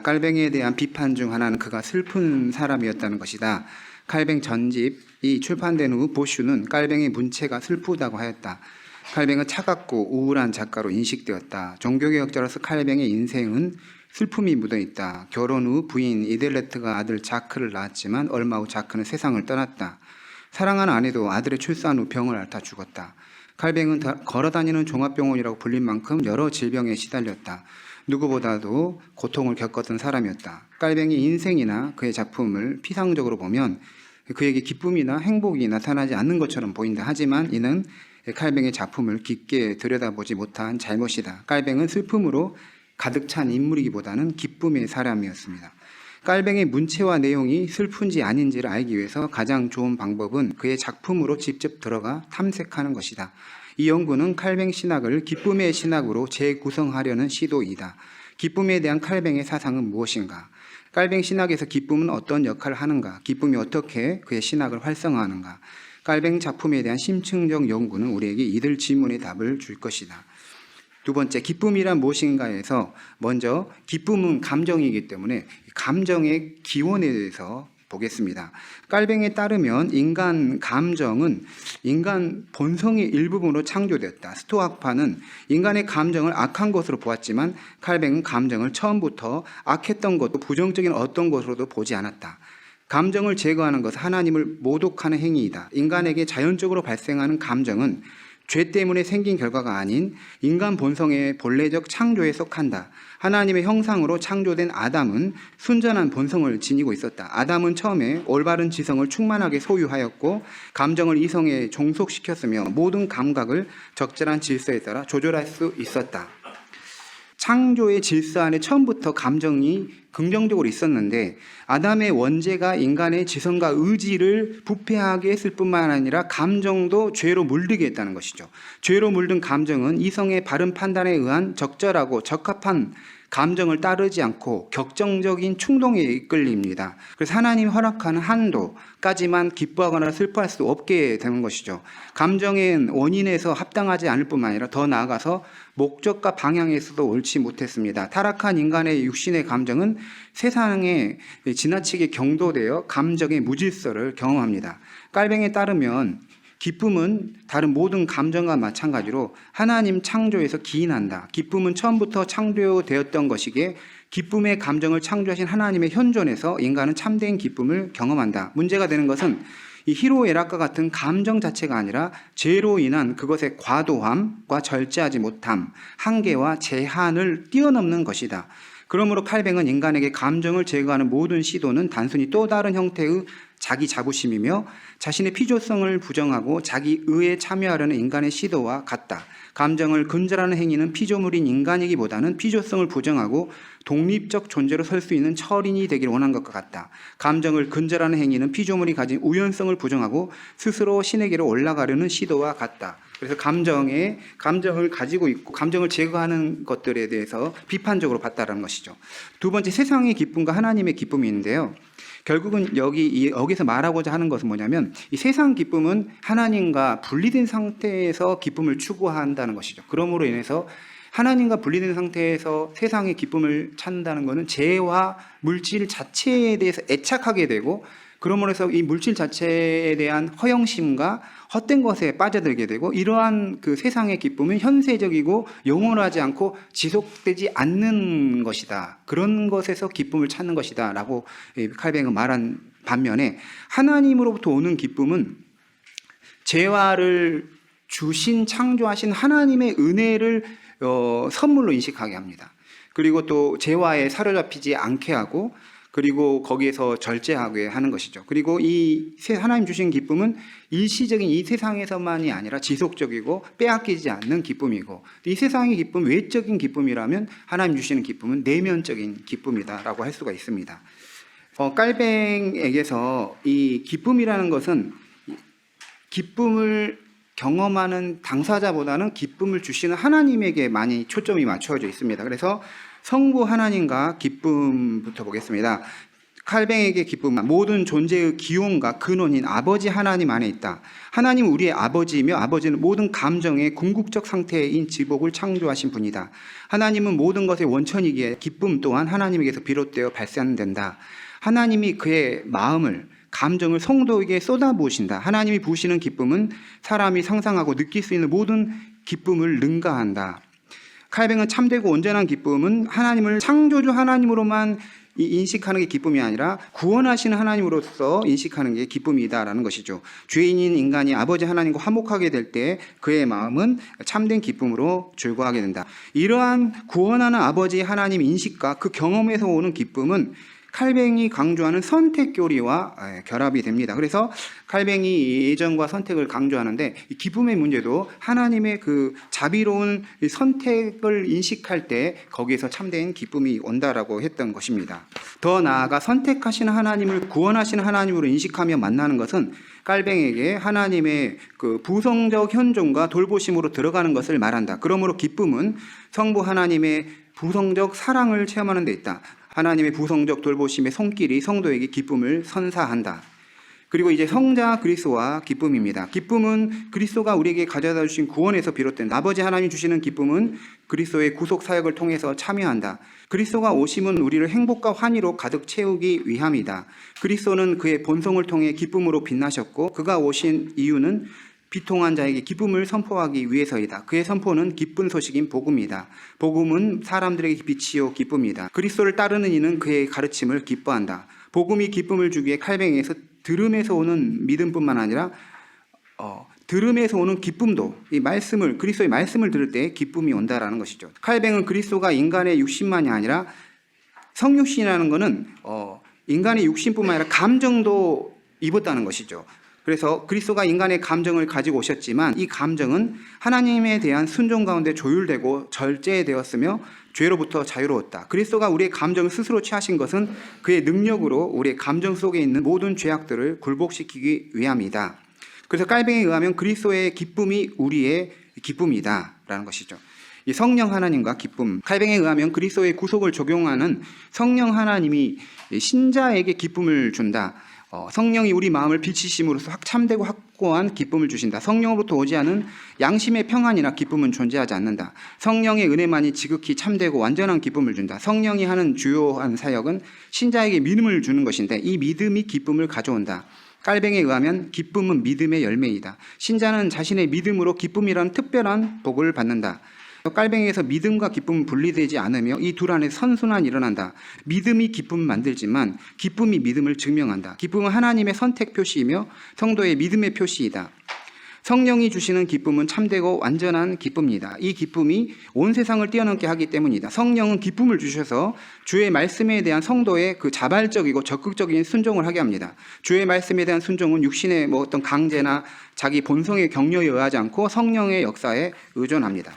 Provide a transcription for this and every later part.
깔뱅이에 대한 비판 중 하나는 그가 슬픈 사람이었다는 것이다. 칼뱅 전집이 출판된 후 보슈는 깔뱅의 문체가 슬프다고 하였다. 칼뱅은 차갑고 우울한 작가로 인식되었다. 종교개혁자로서 칼뱅의 인생은 슬픔이 묻어있다. 결혼 후 부인 이델레트가 아들 자크를 낳았지만 얼마 후 자크는 세상을 떠났다. 사랑하는 아내도 아들의 출산 후 병을 앓다 죽었다. 칼뱅은 걸어다니는 종합병원이라고 불린 만큼 여러 질병에 시달렸다. 누구보다도 고통을 겪었던 사람이었다. 칼뱅의 인생이나 그의 작품을 피상적으로 보면 그에게 기쁨이나 행복이 나타나지 않는 것처럼 보인다. 하지만 이는 칼뱅의 작품을 깊게 들여다보지 못한 잘못이다. 칼뱅은 슬픔으로 가득 찬 인물이기보다는 기쁨의 사람이었습니다. 칼뱅의 문체와 내용이 슬픈지 아닌지를 알기 위해서 가장 좋은 방법은 그의 작품으로 직접 들어가 탐색하는 것이다. 이 연구는 칼뱅 신학을 기쁨의 신학으로 재구성하려는 시도이다. 기쁨에 대한 칼뱅의 사상은 무엇인가? 칼뱅 신학에서 기쁨은 어떤 역할을 하는가? 기쁨이 어떻게 그의 신학을 활성화하는가? 칼뱅 작품에 대한 심층적 연구는 우리에게 이들 질문에 답을 줄 것이다. 두 번째, 기쁨이란 무엇인가에서 먼저 기쁨은 감정이기 때문에 감정의 기원에 대해서 보겠습니다. 칼뱅에 따르면 인간 감정은 인간 본성의 일부분으로 창조되었다. 스토아파는 인간의 감정을 악한 것으로 보았지만 칼뱅은 감정을 처음부터 악했던 것도 부정적인 어떤 것으로도 보지 않았다. 감정을 제거하는 것은 하나님을 모독하는 행위이다. 인간에게 자연적으로 발생하는 감정은 죄 때문에 생긴 결과가 아닌 인간 본성의 본래적 창조에 속한다. 하나님의 형상으로 창조된 아담은 순전한 본성을 지니고 있었다. 아담은 처음에 올바른 지성을 충만하게 소유하였고 감정을 이성에 종속시켰으며 모든 감각을 적절한 질서에 따라 조절할 수 있었다. 창조의 질서 안에 처음부터 감정이 긍정적으로 있었는데 아담의 원죄가 인간의 지성과 의지를 부패하게 했을 뿐만 아니라 감정도 죄로 물들게 했다는 것이죠. 죄로 물든 감정은 이성의 바른 판단에 의한 적절하고 적합한 감정을 따르지 않고 격정적인 충동에 이끌립니다. 그래서 하나님이 허락하는 한도까지만 기뻐하거나 슬퍼할 수 없게 되는 것이죠. 감정의 원인에서 합당하지 않을 뿐만 아니라 더 나아가서 목적과 방향에서도 옳지 못했습니다. 타락한 인간의 육신의 감정은 세상에 지나치게 경도되어 감정의 무질서를 경험합니다. 칼뱅에 따르면 기쁨은 다른 모든 감정과 마찬가지로 하나님 창조에서 기인한다. 기쁨은 처음부터 창조되었던 것이기에 기쁨의 감정을 창조하신 하나님의 현존에서 인간은 참된 기쁨을 경험한다. 문제가 되는 것은 이 희로애락과 같은 감정 자체가 아니라 죄로 인한 그것의 과도함과 절제하지 못함, 한계와 제한을 뛰어넘는 것이다. 그러므로 칼뱅은 인간에게 감정을 제거하는 모든 시도는 단순히 또 다른 형태의 자기 자부심이며 자신의 필요성을 부정하고 자기 의에 참여하려는 인간의 시도와 같다. 감정을 근절하는 행위는 피조물인 인간이기보다는 필요성을 부정하고 독립적 존재로 설 수 있는 철인이 되기를 원한 것과 같다. 감정을 근절하는 행위는 피조물이 가진 우연성을 부정하고 스스로 신에게로 올라가려는 시도와 같다. 그래서 감정을 가지고 있고 감정을 제거하는 것들에 대해서 비판적으로 봤다는 것이죠. 두 번째, 세상의 기쁨과 하나님의 기쁨이 있는데요. 결국은 여기서 말하고자 하는 것은 뭐냐면 이 세상 기쁨은 하나님과 분리된 상태에서 기쁨을 추구한다는 것이죠. 그러므로 인해서 하나님과 분리된 상태에서 세상의 기쁨을 찾는다는 것은 죄와 물질 자체에 대해서 애착하게 되고 그러므로 해서 이 물질 자체에 대한 허영심과 헛된 것에 빠져들게 되고 이러한 그 세상의 기쁨은 현세적이고 영원하지 않고 지속되지 않는 것이다. 그런 것에서 기쁨을 찾는 것이다 라고 칼뱅은 말한 반면에 하나님으로부터 오는 기쁨은 재화를 주신 창조하신 하나님의 은혜를 선물로 인식하게 합니다. 그리고 또 재화에 사로잡히지 않게 하고 그리고 거기에서 절제하게 하는 것이죠. 그리고 이 하나님 주신 기쁨은 일시적인 이 세상에서만이 아니라 지속적이고 빼앗기지 않는 기쁨이고 이 세상의 기쁨, 외적인 기쁨이라면 하나님 주시는 기쁨은 내면적인 기쁨이다라고 할 수가 있습니다. 칼뱅에게서 이 기쁨이라는 것은 기쁨을 경험하는 당사자보다는 기쁨을 주시는 하나님에게 많이 초점이 맞춰져 있습니다. 그래서 성부 하나님과 기쁨부터 보겠습니다. 칼뱅에게 기쁨은 모든 존재의 기원과 근원인 아버지 하나님 안에 있다. 하나님은 우리의 아버지이며 아버지는 모든 감정의 궁극적 상태인 지복을 창조하신 분이다. 하나님은 모든 것의 원천이기에 기쁨 또한 하나님에게서 비롯되어 발생된다. 하나님이 그의 마음을 감정을 성도에게 쏟아부으신다. 하나님이 부으시는 기쁨은 사람이 상상하고 느낄 수 있는 모든 기쁨을 능가한다. 칼뱅은 참되고 온전한 기쁨은 하나님을 창조주 하나님으로만 인식하는 게 기쁨이 아니라 구원하시는 하나님으로서 인식하는 게 기쁨이다라는 것이죠. 죄인인 인간이 아버지 하나님과 화목하게 될 때 그의 마음은 참된 기쁨으로 즐거워하게 된다. 이러한 구원하는 아버지 하나님 인식과 그 경험에서 오는 기쁨은 칼뱅이 강조하는 선택 교리와 결합이 됩니다. 그래서 칼뱅이 예정과 선택을 강조하는데 이 기쁨의 문제도 하나님의 그 자비로운 선택을 인식할 때 거기에서 참된 기쁨이 온다라고 했던 것입니다. 더 나아가 선택하시는 하나님을 구원하시는 하나님으로 인식하며 만나는 것은 칼뱅에게 하나님의 그 부성적 현존과 돌보심으로 들어가는 것을 말한다. 그러므로 기쁨은 성부 하나님의 부성적 사랑을 체험하는 데 있다. 하나님의 부성적 돌보심의 손길이 성도에게 기쁨을 선사한다. 그리고 이제 성자 그리스도와 기쁨입니다. 기쁨은 그리스도가 우리에게 가져다 주신 구원에서 비롯된다. 아버지 하나님 주시는 기쁨은 그리스도의 구속 사역을 통해서 참여한다. 그리스도가 오심은 우리를 행복과 환희로 가득 채우기 위함이다. 그리스도는 그의 본성을 통해 기쁨으로 빛나셨고 그가 오신 이유는 비통한 자에게 기쁨을 선포하기 위해서이다. 그의 선포는 기쁜 소식인 복음이다. 복음은 사람들에게 빛이요 기쁨이다. 그리스도를 따르는 이는 그의 가르침을 기뻐한다. 복음이 기쁨을 주기에 칼뱅에서 들음에서 오는 믿음뿐만 아니라 들음에서 오는 기쁨도 이 말씀을 그리스도의 말씀을 들을 때 기쁨이 온다라는 것이죠. 칼뱅은 그리스도가 인간의 육신만이 아니라 성육신이라는 것은 인간의 육신뿐만 아니라 감정도 입었다는 것이죠. 그래서 그리스도가 인간의 감정을 가지고 오셨지만 이 감정은 하나님에 대한 순종 가운데 조율되고 절제되었으며 죄로부터 자유로웠다. 그리스도가 우리의 감정을 스스로 취하신 것은 그의 능력으로 우리의 감정 속에 있는 모든 죄악들을 굴복시키기 위함이다. 그래서 칼뱅에 의하면 그리스도의 기쁨이 우리의 기쁨이다 라는 것이죠. 이 성령 하나님과 기쁨, 칼뱅에 의하면 그리스도의 구속을 적용하는 성령 하나님이 신자에게 기쁨을 준다. 성령이 우리 마음을 비치심으로써 참되고 확고한 기쁨을 주신다. 성령으로부터 오지 않은 양심의 평안이나 기쁨은 존재하지 않는다. 성령의 은혜만이 지극히 참되고 완전한 기쁨을 준다. 성령이 하는 주요한 사역은 신자에게 믿음을 주는 것인데 이 믿음이 기쁨을 가져온다. 칼뱅에 의하면 기쁨은 믿음의 열매이다. 신자는 자신의 믿음으로 기쁨이란 특별한 복을 받는다. 칼뱅에서 믿음과 기쁨은 분리되지 않으며 이 둘 안에 선순환이 일어난다. 믿음이 기쁨을 만들지만 기쁨이 믿음을 증명한다. 기쁨은 하나님의 선택 표시이며 성도의 믿음의 표시이다. 성령이 주시는 기쁨은 참되고 완전한 기쁨이다. 이 기쁨이 온 세상을 뛰어넘게 하기 때문이다. 성령은 기쁨을 주셔서 주의 말씀에 대한 성도의 그 자발적이고 적극적인 순종을 하게 합니다. 주의 말씀에 대한 순종은 육신의 어떤 강제나 자기 본성의 격려에 의하지 않고 성령의 역사에 의존합니다.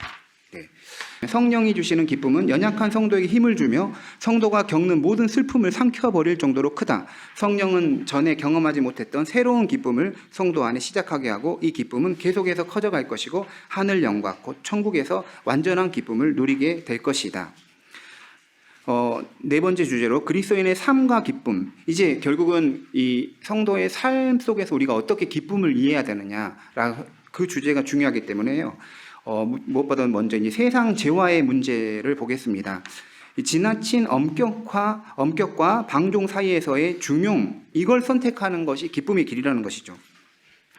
성령이 주시는 기쁨은 연약한 성도에게 힘을 주며 성도가 겪는 모든 슬픔을 삼켜버릴 정도로 크다. 성령은 전에 경험하지 못했던 새로운 기쁨을 성도 안에 시작하게 하고 이 기쁨은 계속해서 커져갈 것이고 하늘 영광 곧 천국에서 완전한 기쁨을 누리게 될 것이다. 네 번째 주제로 그리스도인의 삶과 기쁨. 이제 결국은 이 성도의 삶 속에서 우리가 어떻게 기쁨을 이해해야 되느냐라는 그 주제가 중요하기 때문에요. 무엇보다 먼저 이 세상 재화의 문제를 보겠습니다. 지나친 엄격과 방종 사이에서의 중용, 이걸 선택하는 것이 기쁨의 길이라는 것이죠.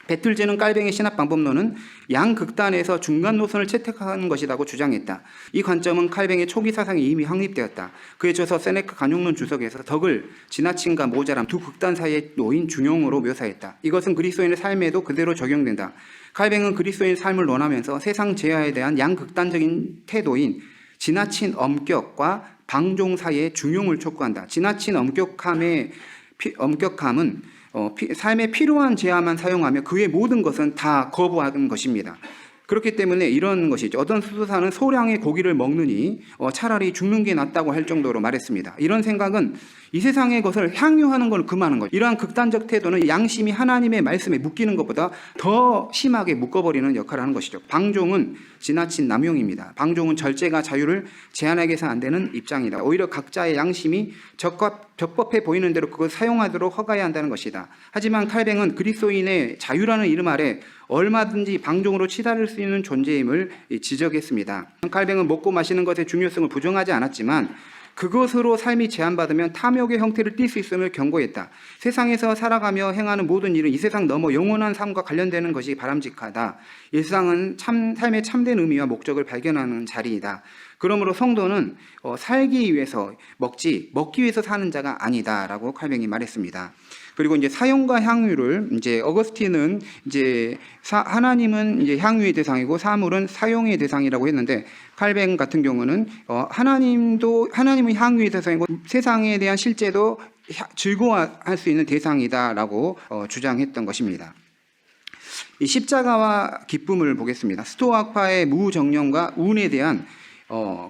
배틀제는 칼뱅의 신학 방법론은 양극단에서 중간 노선을 채택하는 것이라고 주장했다. 이 관점은 칼뱅의 초기 사상에 이미 확립되었다. 그의 저서 세네카 간용론 주석에서 덕을 지나침과 모자람 두 극단 사이에 놓인 중용으로 묘사했다. 이것은 그리스도인의 삶에도 그대로 적용된다. 칼뱅은 그리스도인의 삶을 논하면서 세상 재화에 대한 양극단적인 태도인 지나친 엄격과 방종 사이의 중용을 촉구한다. 지나친 엄격함은 삶에 필요한 재화만 사용하며 그의 모든 것은 다 거부하는 것입니다. 그렇기 때문에 이런 것이죠. 어떤 수도사는 소량의 고기를 먹느니 차라리 죽는 게 낫다고 할 정도로 말했습니다. 이런 생각은 이 세상의 것을 향유하는 걸 금하는 것. 이러한 극단적 태도는 양심이 하나님의 말씀에 묶이는 것보다 더 심하게 묶어버리는 역할을 하는 것이죠. 방종은 지나친 남용입니다. 방종은 절제가 자유를 제한하게서 안 되는 입장이다. 오히려 각자의 양심이 적법해 보이는 대로 그걸 사용하도록 허가해야 한다는 것이다. 하지만 칼뱅은 그리스도인의 자유라는 이름 아래 얼마든지 방종으로 치달을 수 있는 존재임을 지적했습니다. 칼뱅은 먹고 마시는 것의 중요성을 부정하지 않았지만 그것으로 삶이 제한받으면 탐욕의 형태를 띌 수 있음을 경고했다. 세상에서 살아가며 행하는 모든 일은 이 세상 넘어 영원한 삶과 관련되는 것이 바람직하다. 일상은 삶의 참된 의미와 목적을 발견하는 자리이다. 그러므로 성도는 살기 위해서 먹기 위해서 사는 자가 아니다라고 칼뱅이 말했습니다. 그리고 이제 사용과 향유를 이제 어거스틴은 이제 하나님은 이제 향유의 대상이고 사물은 사용의 대상이라고 했는데 칼뱅 같은 경우는 하나님은 향유의 대상이고 세상에 대한 실제도 즐거워할 수 있는 대상이다라고 주장했던 것입니다. 이 십자가와 기쁨을 보겠습니다. 스토아파의 무정령과 운에 대한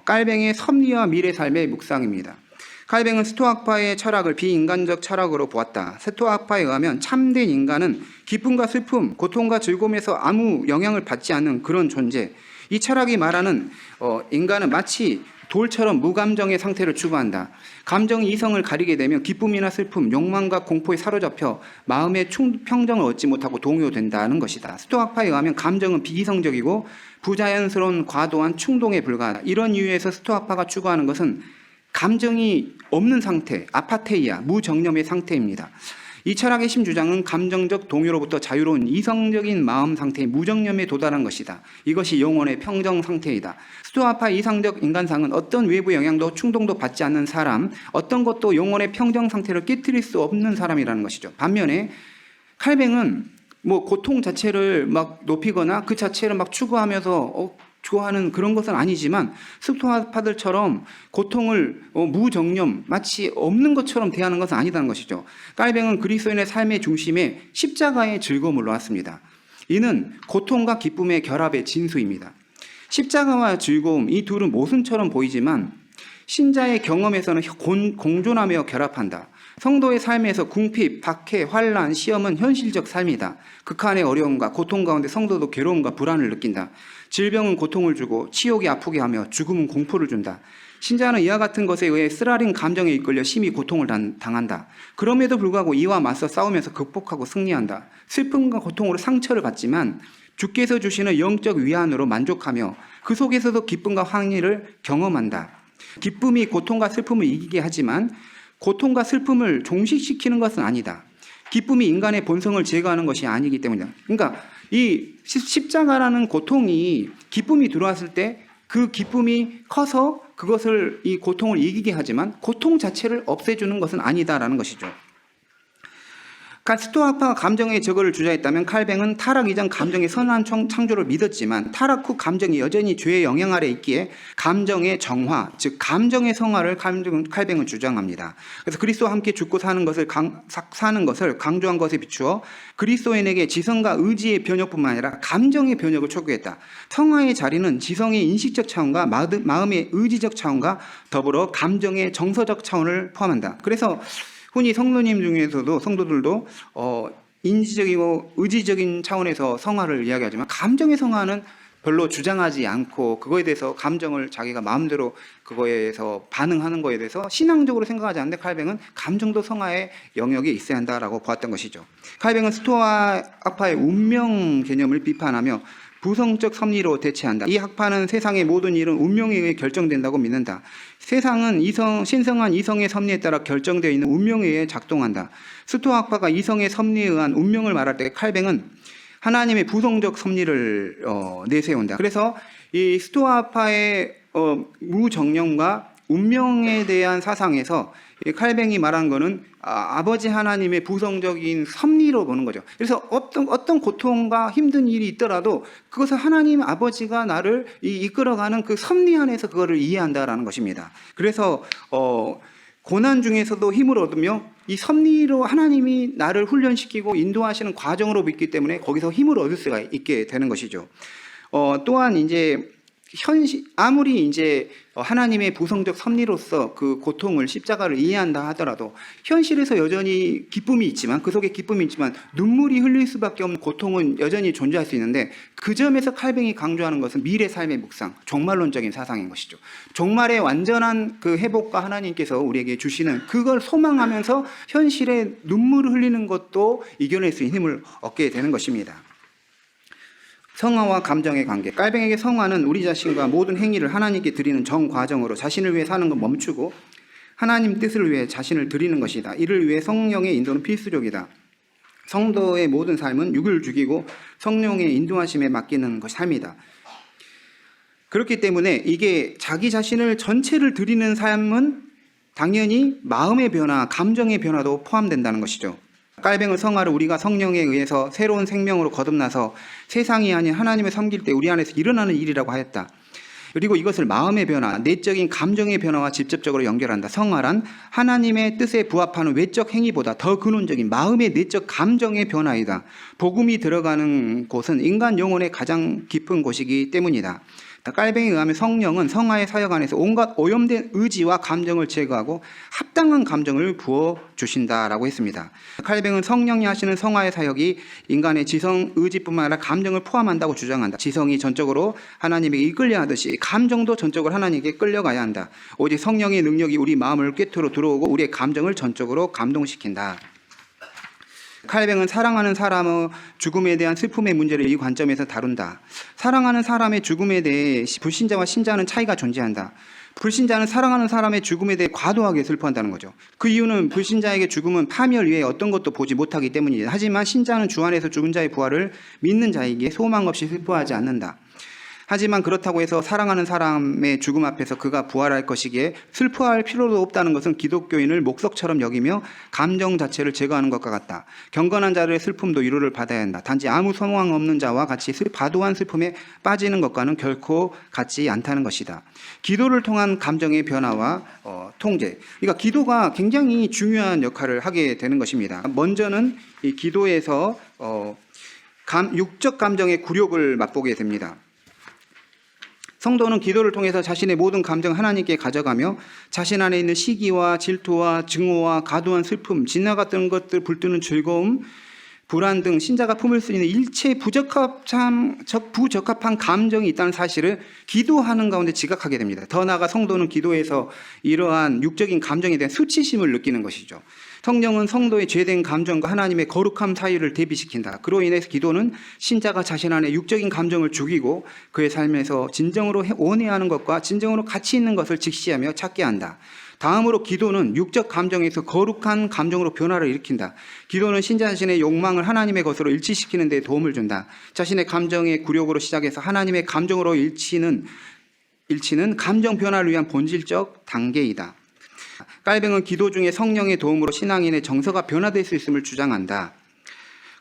칼뱅의 섭리와 미래 삶의 묵상입니다. 칼뱅은 스토아파의 철학을 비인간적 철학으로 보았다. 스토아파에 의하면 참된 인간은 기쁨과 슬픔, 고통과 즐거움에서 아무 영향을 받지 않는 그런 존재. 이 철학이 말하는 인간은 마치 돌처럼 무감정의 상태를 추구한다. 감정이 이성을 가리게 되면 기쁨이나 슬픔, 욕망과 공포에 사로잡혀 마음의 평정을 얻지 못하고 동요된다는 것이다. 스토아파에 의하면 감정은 비이성적이고 부자연스러운 과도한 충동에 불과하다. 이런 이유에서 스토아파가 추구하는 것은 감정이 없는 상태, 아파테이아, 무정념의 상태입니다. 이 철학의 심주장은 감정적 동요로부터 자유로운 이성적인 마음 상태의 무정념에 도달한 것이다. 이것이 영혼의 평정 상태이다. 스토아파 이상적 인간상은 어떤 외부 영향도 충동도 받지 않는 사람, 어떤 것도 영혼의 평정 상태를 깨트릴 수 없는 사람이라는 것이죠. 반면에 칼뱅은 고통 자체를 막 높이거나 그 자체를 막 추구하면서 좋아하는 그런 것은 아니지만 스토아파들처럼 고통을 무정념 마치 없는 것처럼 대하는 것은 아니다는 것이죠. 칼뱅은 그리스도인의 삶의 중심에 십자가의 즐거움을 놓았습니다. 이는 고통과 기쁨의 결합의 진수입니다. 십자가와 즐거움 이 둘은 모순처럼 보이지만 신자의 경험에서는 공존하며 결합한다. 성도의 삶에서 궁핍, 박해, 환난, 시험은 현실적 삶이다. 극한의 어려움과 고통 가운데 성도도 괴로움과 불안을 느낀다. 질병은 고통을 주고 치욕이 아프게 하며 죽음은 공포를 준다. 신자는 이와 같은 것에 의해 쓰라린 감정에 이끌려 심히 고통을 당한다. 그럼에도 불구하고 이와 맞서 싸우면서 극복하고 승리한다. 슬픔과 고통으로 상처를 받지만 주께서 주시는 영적 위안으로 만족하며 그 속에서도 기쁨과 환희를 경험한다. 기쁨이 고통과 슬픔을 이기게 하지만 고통과 슬픔을 종식시키는 것은 아니다. 기쁨이 인간의 본성을 제거하는 것이 아니기 때문이다. 그러니까 이 십자가라는 고통이 기쁨이 들어왔을 때 그 기쁨이 커서 그것을 이 고통을 이기게 하지만 고통 자체를 없애주는 것은 아니다라는 것이죠. 스토아파가 감정의 저거를 주장했다면 칼뱅은 타락 이전 감정의 선한 창조를 믿었지만 타락 후 감정이 여전히 죄의 영향 아래 있기에 감정의 정화, 즉 감정의 성화를 칼뱅은 주장합니다. 그래서 그리스도와 함께 죽고 사는 것을 강조한 것에 비추어 그리스도인에게 지성과 의지의 변혁뿐만 아니라 감정의 변혁을 촉구했다. 성화의 자리는 지성의 인식적 차원과 마음의 의지적 차원과 더불어 감정의 정서적 차원을 포함한다. 그래서 흔히 성도들도 인지적이고 의지적인 차원에서 성화를 이야기하지만 감정의 성화는 별로 주장하지 않고 그거에 대해서 감정을 자기가 마음대로 그거에서 반응하는 거에 대해서 신앙적으로 생각하지 않는데 칼뱅은 감정도 성화의 영역에 있어야 한다라고 보았던 것이죠. 칼뱅은 스토아파의 운명 개념을 비판하며 부성적 섭리로 대체한다. 이 학파는 세상의 모든 일은 운명에 의해 결정된다고 믿는다. 세상은 신성한 이성의 섭리에 따라 결정되어 있는 운명에 의해 작동한다. 스토아 학파가 이성의 섭리에 의한 운명을 말할 때 칼뱅은 하나님의 부성적 섭리를 내세운다. 그래서 이 스토아 학파의 무정령과 운명에 대한 사상에서 칼뱅이 말한 거는 아버지 하나님의 부성적인 섭리로 보는 거죠. 그래서 어떤 고통과 힘든 일이 있더라도 그것을 하나님 아버지가 나를 이끌어가는 그 섭리 안에서 그거를 이해한다라는 것입니다. 그래서 고난 중에서도 힘을 얻으며 이 섭리로 하나님이 나를 훈련시키고 인도하시는 과정으로 믿기 때문에 거기서 힘을 얻을 수가 있게 되는 것이죠. 또한 이제 아무리 이제 하나님의 보성적 섭리로서 그 고통을 십자가를 이해한다 하더라도 현실에서 여전히 기쁨이 있지만, 그 속에 기쁨이 있지만 눈물이 흘릴 수밖에 없는 고통은 여전히 존재할 수 있는데, 그 점에서 칼뱅이 강조하는 것은 미래 삶의 묵상, 종말론적인 사상인 것이죠. 종말의 완전한 그 회복과 하나님께서 우리에게 주시는 그걸 소망하면서 현실에 눈물을 흘리는 것도 이겨낼 수 있는 힘을 얻게 되는 것입니다. 성화와 감정의 관계. 깔뱅에게 성화는 우리 자신과 모든 행위를 하나님께 드리는 정과정으로 자신을 위해 사는 건 멈추고 하나님 뜻을 위해 자신을 드리는 것이다. 이를 위해 성령의 인도는 필수적이다. 성도의 모든 삶은 육을 죽이고 성령의 인도하심에 맡기는 것이 삶이다. 그렇기 때문에 이게 자기 자신을 전체를 드리는 삶은 당연히 마음의 변화, 감정의 변화도 포함된다는 것이죠. 깔뱅은 성화를 우리가 성령에 의해서 새로운 생명으로 거듭나서 세상이 아닌 하나님을 섬길 때 우리 안에서 일어나는 일이라고 하였다. 그리고 이것을 마음의 변화, 내적인 감정의 변화와 직접적으로 연결한다. 성화란 하나님의 뜻에 부합하는 외적 행위보다 더 근원적인 마음의 내적 감정의 변화이다. 복음이 들어가는 곳은 인간 영혼의 가장 깊은 곳이기 때문이다. 깔뱅이에 의하면 성령은 성화의 사역 안에서 온갖 오염된 의지와 감정을 제거하고 합당한 감정을 부어주신다라고 했습니다. 칼뱅은 성령이 하시는 성화의 사역이 인간의 지성, 의지뿐만 아니라 감정을 포함한다고 주장한다. 지성이 전적으로 하나님에게 이끌려 하듯이 감정도 전적으로 하나님에게 끌려가야 한다. 오직 성령의 능력이 우리 마음을 꿰뚫어 들어오고 우리의 감정을 전적으로 감동시킨다. 칼뱅은 사랑하는 사람의 죽음에 대한 슬픔의 문제를 이 관점에서 다룬다. 사랑하는 사람의 죽음에 대해 불신자와 신자는 차이가 존재한다. 불신자는 사랑하는 사람의 죽음에 대해 과도하게 슬퍼한다는 거죠. 그 이유는 불신자에게 죽음은 파멸 외에 어떤 것도 보지 못하기 때문이다. 하지만 신자는 주 안에서 죽은 자의 부활을 믿는 자에게 소망 없이 슬퍼하지 않는다. 하지만 그렇다고 해서 사랑하는 사람의 죽음 앞에서 그가 부활할 것이기에 슬퍼할 필요도 없다는 것은 기독교인을 목석처럼 여기며 감정 자체를 제거하는 것과 같다. 경건한 자들의 슬픔도 위로를 받아야 한다. 단지 아무 소망 없는 자와 같이 과도한 슬픔에 빠지는 것과는 결코 같지 않다는 것이다. 기도를 통한 감정의 변화와 통제. 그러니까 기도가 굉장히 중요한 역할을 하게 되는 것입니다. 먼저는 이 기도에서 육적 감정의 굴욕을 맛보게 됩니다. 성도는 기도를 통해서 자신의 모든 감정 하나님께 가져가며 자신 안에 있는 시기와 질투와 증오와 과도한 슬픔, 지나갔던 것들 불뜨는 즐거움, 불안 등 신자가 품을 수 있는 일체 부적합한 감정이 있다는 사실을 기도하는 가운데 지각하게 됩니다. 더 나아가 성도는 기도에서 이러한 육적인 감정에 대한 수치심을 느끼는 것이죠. 성령은 성도의 죄된 감정과 하나님의 거룩함 사이를 대비시킨다. 그로 인해서 기도는 신자가 자신 안에 육적인 감정을 죽이고 그의 삶에서 진정으로 원해하는 것과 진정으로 가치 있는 것을 직시하며 찾게 한다. 다음으로 기도는 육적 감정에서 거룩한 감정으로 변화를 일으킨다. 기도는 신자 자신의 욕망을 하나님의 것으로 일치시키는 데 도움을 준다. 자신의 감정의 굴욕으로 시작해서 하나님의 감정으로 일치는 감정 변화를 위한 본질적 단계이다. 깔뱅은 기도 중에 성령의 도움으로 신앙인의 정서가 변화될 수 있음을 주장한다.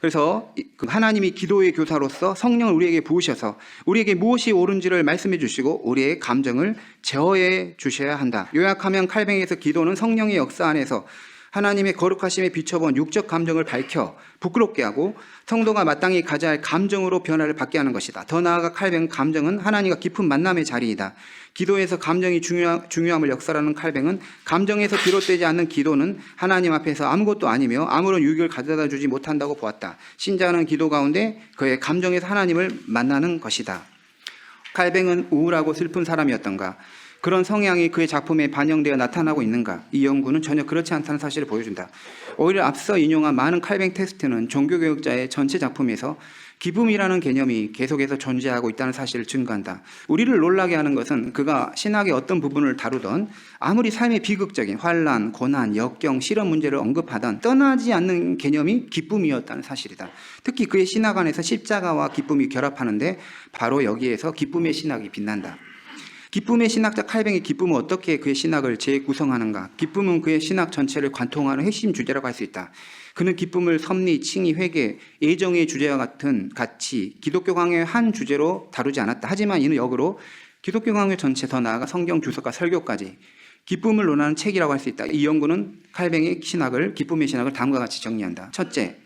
그래서 하나님이 기도의 교사로서 성령을 우리에게 부으셔서 우리에게 무엇이 옳은지를 말씀해 주시고 우리의 감정을 제어해 주셔야 한다. 요약하면 칼뱅에서 기도는 성령의 역사 안에서 하나님의 거룩하심에 비춰본 육적 감정을 밝혀 부끄럽게 하고 성도가 마땅히 가져야 할 감정으로 변화를 받게 하는 것이다. 더 나아가 칼뱅 감정은 하나님과 깊은 만남의 자리이다. 기도에서 감정이 중요함을 역설하는 칼뱅은 감정에서 비롯되지 않는 기도는 하나님 앞에서 아무것도 아니며 아무런 유익을 가져다 주지 못한다고 보았다. 신자는 기도 가운데 그의 감정에서 하나님을 만나는 것이다. 칼뱅은 우울하고 슬픈 사람이었던가? 그런 성향이 그의 작품에 반영되어 나타나고 있는가? 이 연구는 전혀 그렇지 않다는 사실을 보여준다. 오히려 앞서 인용한 많은 칼뱅 텍스트는 종교개혁자의 전체 작품에서 기쁨이라는 개념이 계속해서 존재하고 있다는 사실을 증거한다. 우리를 놀라게 하는 것은 그가 신학의 어떤 부분을 다루던 아무리 삶의 비극적인 환난, 고난, 역경, 실험 문제를 언급하던 떠나지 않는 개념이 기쁨이었다는 사실이다. 특히 그의 신학 안에서 십자가와 기쁨이 결합하는데 바로 여기에서 기쁨의 신학이 빛난다. 기쁨의 신학자 칼뱅의 기쁨은 어떻게 그의 신학을 재구성하는가? 기쁨은 그의 신학 전체를 관통하는 핵심 주제라고 할 수 있다. 그는 기쁨을 섭리, 칭의, 회개, 애정의 주제와 같은 가치, 기독교 강요의 한 주제로 다루지 않았다. 하지만 이는 역으로 기독교 강요 전체, 더 나아가 성경 주석과 설교까지 기쁨을 논하는 책이라고 할 수 있다. 이 연구는 칼뱅의 신학을, 기쁨의 신학을 다음과 같이 정리한다. 첫째,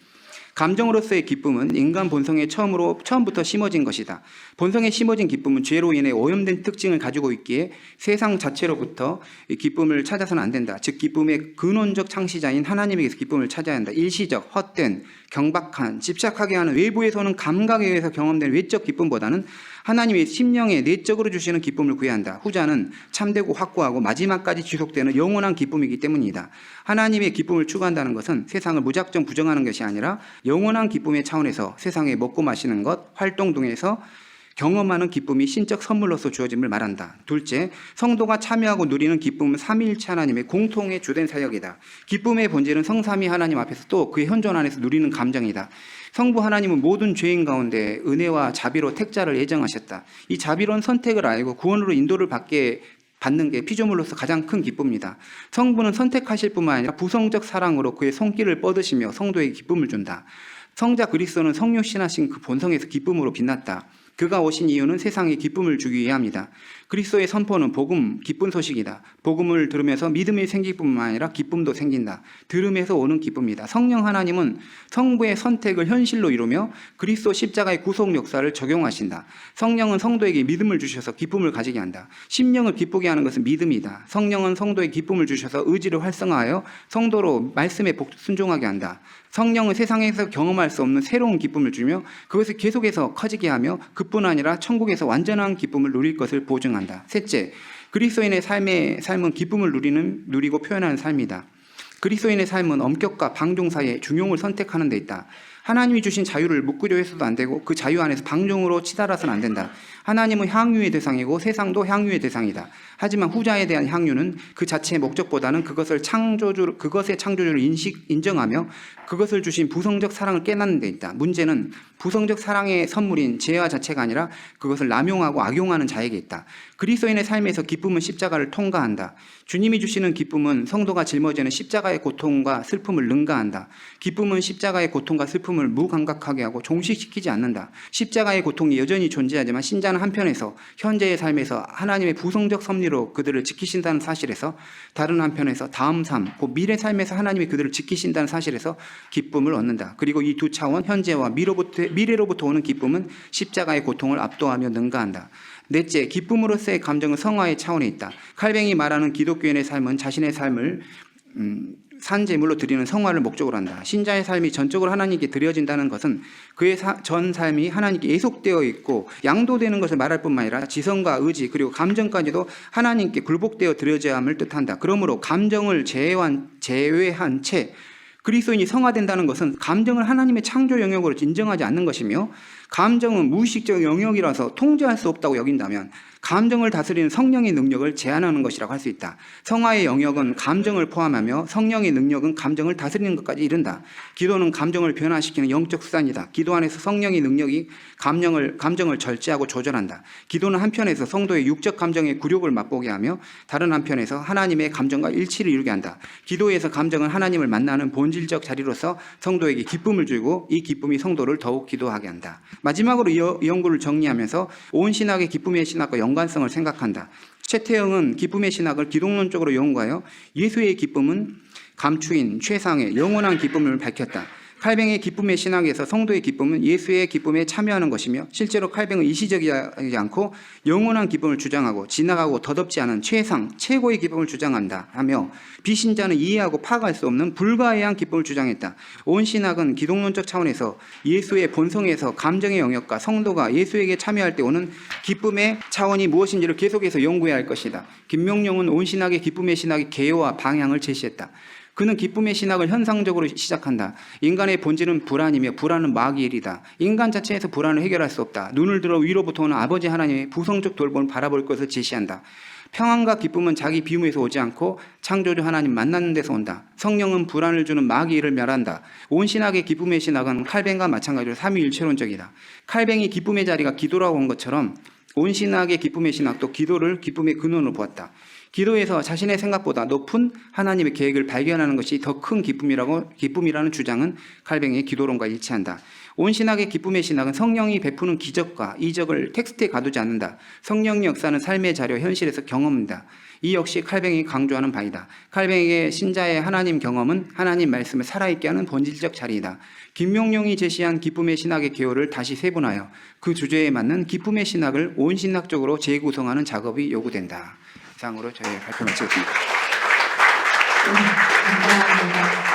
감정으로서의 기쁨은 인간 본성에 처음부터 심어진 것이다. 본성에 심어진 기쁨은 죄로 인해 오염된 특징을 가지고 있기에 세상 자체로부터 이 기쁨을 찾아서는 안 된다. 즉 기쁨의 근원적 창시자인 하나님에게서 기쁨을 찾아야 한다. 일시적, 헛된, 경박한, 집착하게 하는 외부에서는 감각에 의해서 경험된 외적 기쁨보다는 하나님의 심령에 내적으로 주시는 기쁨을 구해야 한다. 후자는 참되고 확고하고 마지막까지 지속되는 영원한 기쁨이기 때문이다. 하나님의 기쁨을 추구한다는 것은 세상을 무작정 부정하는 것이 아니라 영원한 기쁨의 차원에서 세상에 먹고 마시는 것, 활동 등에서 경험하는 기쁨이 신적 선물로서 주어짐을 말한다. 둘째, 성도가 참여하고 누리는 기쁨은 삼위일체 하나님의 공통의 주된 사역이다. 기쁨의 본질은 성삼위 하나님 앞에서 또 그의 현존 안에서 누리는 감정이다. 성부 하나님은 모든 죄인 가운데 은혜와 자비로 택자를 예정하셨다. 이 자비로운 선택을 알고 구원으로 인도를 받는 게 피조물로서 가장 큰 기쁨입니다. 성부는 선택하실 뿐만 아니라 부성적 사랑으로 그의 손길을 뻗으시며 성도에게 기쁨을 준다. 성자 그리스도는 성육신하신 그 본성에서 기쁨으로 빛났다. 그가 오신 이유는 세상에 기쁨을 주기 위함이다. 그리스도의 선포는 복음, 기쁜 소식이다. 복음을 들으면서 믿음이 생길 뿐만 아니라 기쁨도 생긴다. 들음에서 오는 기쁨이다. 성령 하나님은 성부의 선택을 현실로 이루며 그리스도 십자가의 구속 역사를 적용하신다. 성령은 성도에게 믿음을 주셔서 기쁨을 가지게 한다. 심령을 기쁘게 하는 것은 믿음이다. 성령은 성도에게 기쁨을 주셔서 의지를 활성화하여 성도로 말씀에 순종하게 한다. 성령은 세상에서 경험할 수 없는 새로운 기쁨을 주며 그것을 계속해서 커지게 하며 그뿐 아니라 천국에서 완전한 기쁨을 누릴 것을 보증한다. 셋째, 그리스도인의 삶은 기쁨을 누리고 표현하는 삶이다. 그리스도인의 삶은 엄격과 방종 사이에 중용을 선택하는 데 있다. 하나님이 주신 자유를 묶으려 해서도 안 되고 그 자유 안에서 방종으로 치달아서는 안 된다. 하나님은 향유의 대상이고 세상도 향유의 대상이다. 하지만 후자에 대한 향유는 그 자체의 목적보다는 그것의 창조주를 인정하며 그것을 주신 부성적 사랑을 깨닫는 데 있다. 문제는 부성적 사랑의 선물인 죄와 자체가 아니라 그것을 남용하고 악용하는 자에게 있다. 그리스도인의 삶에서 기쁨은 십자가를 통과한다. 주님이 주시는 기쁨은 성도가 짊어지는 십자가의 고통과 슬픔을 능가한다. 기쁨은 십자가의 고통과 슬픔을 무감각하게 하고 종식시키지 않는다. 십자가의 고통이 여전히 존재하지만 신자는 한편에서 현재의 삶에서 하나님의 부성적 섭리로 그들을 지키신다는 사실에서 다른 한편에서 다음 삶, 곧 미래 삶에서 하나님이 그들을 지키신다는 사실에서 기쁨을 얻는다. 그리고 이 두 차원, 현재와 미래로부터 오는 기쁨은 십자가의 고통을 압도하며 능가한다. 넷째, 기쁨으로서의 감정은 성화의 차원에 있다. 칼뱅이 말하는 기독교인의 삶은 자신의 삶을 산제물로 드리는 성화를 목적으로 한다. 신자의 삶이 전적으로 하나님께 드려진다는 것은 그의 전 삶이 하나님께 예속되어 있고 양도되는 것을 말할 뿐만 아니라 지성과 의지 그리고 감정까지도 하나님께 굴복되어 드려져야 함을 뜻한다. 그러므로 감정을 제외한 채 그리스도인이 성화된다는 것은 감정을 하나님의 창조 영역으로 인정하지 않는 것이며 감정은 무의식적 영역이라서 통제할 수 없다고 여긴다면 감정을 다스리는 성령의 능력을 제한하는 것이라고 할 수 있다. 성화의 영역은 감정을 포함하며 성령의 능력은 감정을 다스리는 것까지 이른다. 기도는 감정을 변화시키는 영적 수단이다. 기도 안에서 성령의 능력이 감정을 절제하고 조절한다. 기도는 한편에서 성도의 육적 감정의 굴욕을 맛보게 하며 다른 한편에서 하나님의 감정과 일치를 이루게 한다. 기도에서 감정은 하나님을 만나는 본질적 자리로서 성도에게 기쁨을 주고 이 기쁨이 성도를 더욱 기도하게 한다. 마지막으로 이 연구를 정리하면서 온 신학의 기쁨의 신학과 연관성을 생각한다. 최태영은 기쁨의 신학을 기독론적으로 연구하여 예수의 기쁨은 감추인 최상의 영원한 기쁨을 밝혔다. 칼뱅의 기쁨의 신학에서 성도의 기쁨은 예수의 기쁨에 참여하는 것이며 실제로 칼뱅은 일시적이지 않고 영원한 기쁨을 주장하고 지나가고 덧없지 않은 최고의 기쁨을 주장한다 하며 비신자는 이해하고 파악할 수 없는 불가해한 기쁨을 주장했다. 온 신학은 기독론적 차원에서 예수의 본성에서 감정의 영역과 성도가 예수에게 참여할 때 오는 기쁨의 차원이 무엇인지를 계속해서 연구해야 할 것이다. 김명룡은 온 신학의 기쁨의 신학의 개요와 방향을 제시했다. 그는 기쁨의 신학을 현상적으로 시작한다. 인간의 본질은 불안이며 불안은 마귀의 일이다. 인간 자체에서 불안을 해결할 수 없다. 눈을 들어 위로부터 오는 아버지 하나님의 부성적 돌봄을 바라볼 것을 제시한다. 평안과 기쁨은 자기 비움에서 오지 않고 창조주 하나님 만나는 데서 온다. 성령은 불안을 주는 마귀의 일을 멸한다. 온 신학의 기쁨의 신학은 칼뱅과 마찬가지로 삼위일체론적이다. 칼뱅이 기쁨의 자리가 기도라고 한 것처럼 온 신학의 기쁨의 신학도 기도를 기쁨의 근원으로 보았다. 기도에서 자신의 생각보다 높은 하나님의 계획을 발견하는 것이 더 큰 기쁨이라는 주장은 칼뱅의 기도론과 일치한다. 온 신학의 기쁨의 신학은 성령이 베푸는 기적과 이적을 텍스트에 가두지 않는다. 성령의 역사는 삶의 자료, 현실에서 경험한다. 이 역시 칼뱅이 강조하는 바이다. 칼뱅에게 신자의 하나님 경험은 하나님 말씀을 살아있게 하는 본질적 자리이다. 김명룡이 제시한 기쁨의 신학의 개요를 다시 세분하여 그 주제에 맞는 기쁨의 신학을 온 신학적으로 재구성하는 작업이 요구된다. 이상으로 저희 발표 마치겠습니다. 감사합니다.